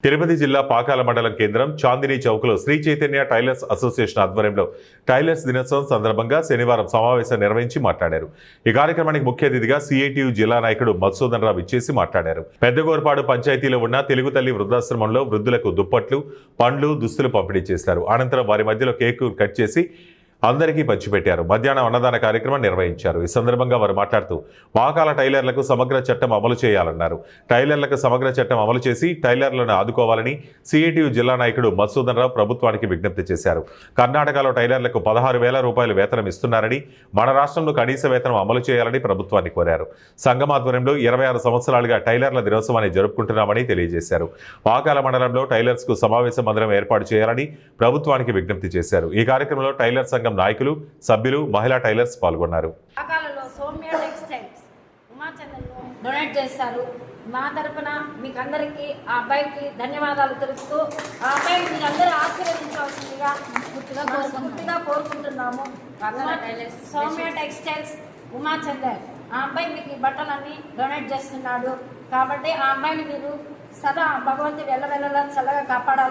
తిరుపతి జిల్లా పాకాల మండలం కేంద్రం చాందినీ చౌక్లో శ్రీ చైతన్య టైలర్స్ అసోసియేషన్ ఆధ్వర్యంలో టైలర్స్ దినోత్సవం సందర్భంగా శనివారం సమావేశం నిర్వహించి మాట్లాడారు. ఈ కార్యక్రమానికి ముఖ్య అతిథిగా సిఐటియు జిల్లా నాయకుడు మధుసూదన్ రావు ఇచ్చేసి మాట్లాడారు. పెద్దగోరపాడు పంచాయతీలో ఉన్న తెలుగు తల్లి వృద్ధాశ్రమంలో వృద్ధులకు దుప్పట్లు, పండ్లు, దుస్తులు పంపిణీ చేశారు. అనంతరం వారి మధ్యలో కేకు కట్ చేసి అందరికీ పంచిపెట్టారు. మధ్యాహ్నం అన్నదాన కార్యక్రమం నిర్వహించారు. ఈ సందర్భంగా వారు మాట్లాడుతూ పాకాల టైలర్లకు సమగ్ర చట్టం అమలు చేయాలన్నారు. టైలర్లకు సమగ్ర చట్టం అమలు చేసి టైలర్లను ఆదుకోవాలని సిఐటియు జిల్లా నాయకుడు మధుసూదన్ రావు ప్రభుత్వానికి విజ్ఞప్తి చేశారు. కర్ణాటకలో టైలర్లకు 16,000 రూపాయలు వేతనం ఇస్తున్నారని, మన రాష్ట్రంలో కనీస వేతనం అమలు చేయాలని ప్రభుత్వాన్ని కోరారు. సంఘం ఆధ్వర్యంలో 26 సంవత్సరాలుగా టైలర్ల దినోత్సవాన్ని జరుపుకుంటున్నామని తెలియజేశారు. పాకాల మండలంలో టైలర్స్ కు సమావేశ మందిరం ఏర్పాటు చేయాలని ప్రభుత్వానికి విజ్ఞప్తి చేశారు. ఈ కార్యక్రమంలో టైలర్ సంఘం నాయకులు, సభ్యులు, మహిళా టైలర్స్ పాల్గొన్నారు. డొనేట్ చేస్తారు. మా తరపున మీకు అందరికీ ఆ అబ్బాయికి ధన్యవాదాలు తెలుపుతూ ఆ అబ్బాయిని మీరు అందరూ ఆశీర్వదించవలసిందిగా పూర్తిగా కోరుకుంటున్నాము. సౌమ్య టెక్స్టైల్స్ ఉమాచందర్ ఆ అబ్బాయి మీకు ఈ బట్టలన్నీ డొనేట్ చేస్తున్నాడు. కాబట్టి ఆ అబ్బాయిని మీరు సదా భగవంతుడు ఎల్లవెల్లలా చల్లగా కాపాడాలి.